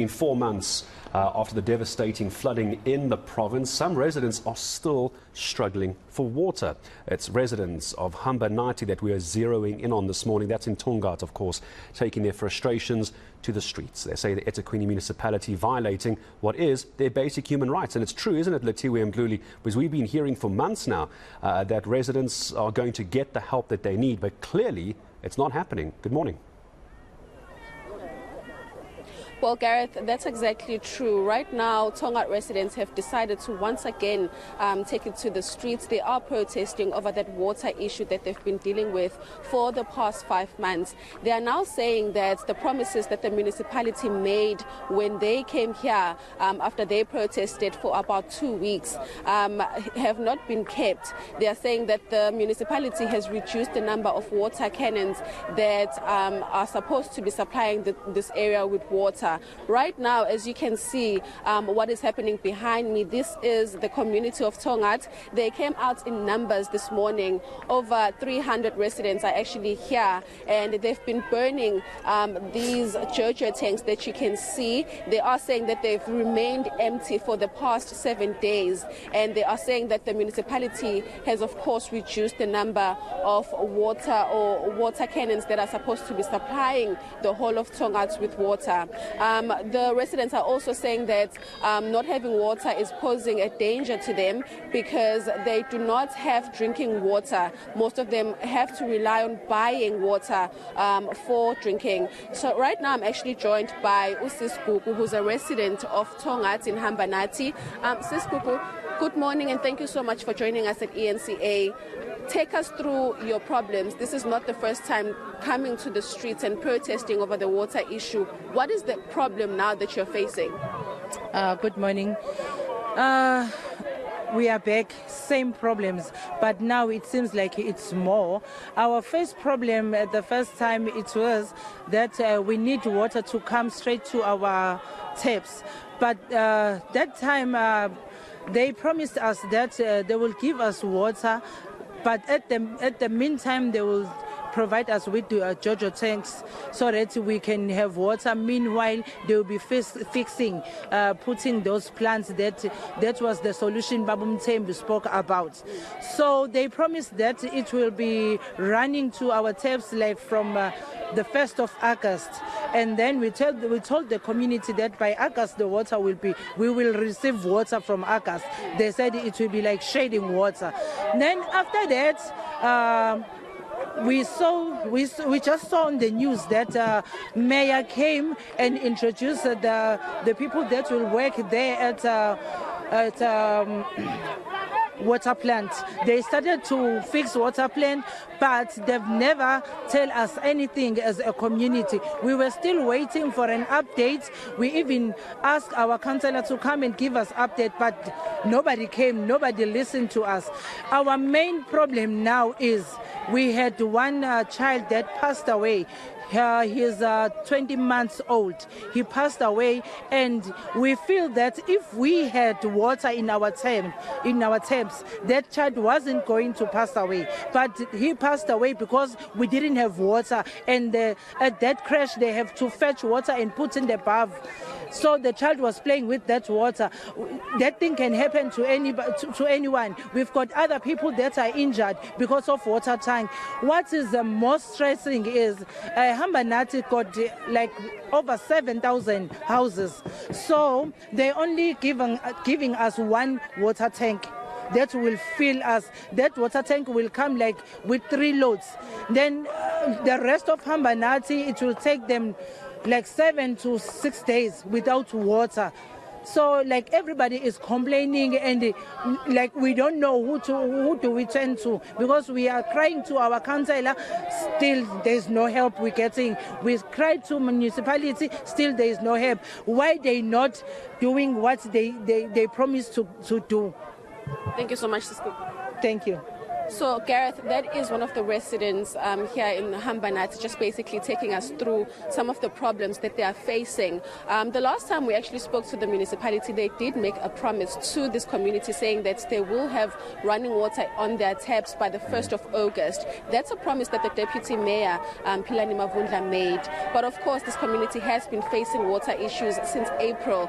In 4 months after the devastating flooding in the province, some residents are still struggling for water. It's residents of Hambanathi that we are zeroing in on this morning. That's in Tongaat, of course, taking their frustrations to the streets. They say the eThekwini Municipality violating what is their basic human rights. And it's true, isn't it, Lethiwe Mdluli? Because we've been hearing for months now that residents are going to get the help that they need, but clearly it's not happening. Good morning. Well, Gareth, that's exactly true. Right now, Tongaat residents have decided to once again take it to the streets. They are protesting over that water issue that they've been dealing with for the past 5 months. They are now saying that the promises that the municipality made when they came here after they protested for about 2 weeks have not been kept. They are saying that the municipality has reduced the number of water cannons that are supposed to be supplying this area with water. Right now, as you can see, what is happening behind me, this is the community of Tongaat. They came out in numbers this morning. Over 300 residents are actually here, and they've been burning these Jojo tanks that you can see. They are saying that they've remained empty for the past 7 days, and they are saying that the municipality has, of course, reduced the number of water cannons that are supposed to be supplying the whole of Tongaat with water. The residents are also saying that not having water is posing a danger to them because they do not have drinking water. Most of them have to rely on buying water for drinking. So right now I'm actually joined by Sis Gugu, who's a resident of Tongaat in Hambanathi. Sis Gugu, good morning and thank you so much for joining us at eNCA. Take us through your problems. This is not the first time coming to the streets and protesting over the water issue. What is the problem now that you're facing? Good morning. We are back, same problems, but now it seems like it's more. Our first problem at the first time it was that we need water to come straight to our taps. But that time they promised us that they will give us water, but at the meantime they will provide us with Jojo tanks so that we can have water. Meanwhile, they will be fixing, putting those plants. That was the solution Babum Tembu spoke about. So they promised that it will be running to our taps like from the 1st of August. And then we told the community that by August we will receive water from August. They said it will be like shading water. Then after that, we just saw on the news that mayor came and introduced the people that will work there at water plant. They started to fix water plant, but they've never tell us anything as a community. We were still waiting for an update. We even asked our councillor to come and give us update, but nobody came, nobody listened to us. Our main problem now is we had one child that passed away. He's 20 months old. He passed away, and we feel that if we had water in our taps, that child wasn't going to pass away. But he passed away because we didn't have water, and at that crash they have to fetch water and put in the bath. So the child was playing with that water. That thing can happen to anyone. We've got other people that are injured because of water tank. What is the most stressing is Hambanathi got like over 7,000 houses. So they only giving us one water tank that will fill us. That water tank will come like with 3 loads. Then the rest of Hambanathi, it will take them like 7 to 6 days without water. So like everybody is complaining, and like we don't know who do we turn to, because we are crying to our councillor, still there's no help we're getting. We cried to municipality, still there is no help. Why they not doing what they promised to do? Thank you so much, Sister. Thank you. So, Gareth, that is one of the residents here in Hambanathi, just basically taking us through some of the problems that they are facing. The last time we actually spoke to the municipality, they did make a promise to this community saying that they will have running water on their taps by the 1st of August. That's a promise that the Deputy Mayor, Lethiwe Mdluli, made. But of course, this community has been facing water issues since April,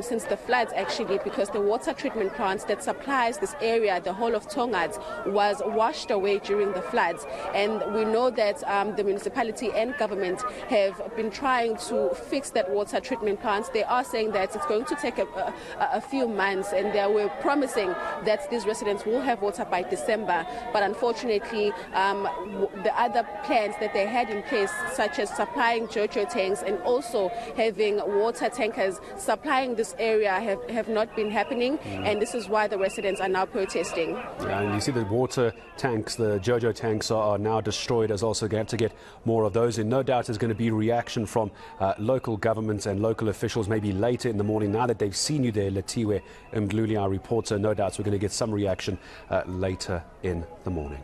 since the floods actually, because the water treatment plant that supplies this area, the whole of Tongaat, was washed away during the floods. And we know that the municipality and government have been trying to fix that water treatment plant. They are saying that it's going to take a few months, and they were promising that these residents will have water by December. But unfortunately, the other plans that they had in place, such as supplying JoJo tanks and also having water tankers supplying this area, have not been happening. And this is why the residents are now protesting. Yeah, and you see the water tanks, the JoJo tanks are now destroyed, as also going to get more of those. And no doubt there's going to be reaction from local governments and local officials maybe later in the morning. Now that they've seen you there, Lethiwe Mdluli, our reporter, no doubt we're going to get some reaction later in the morning.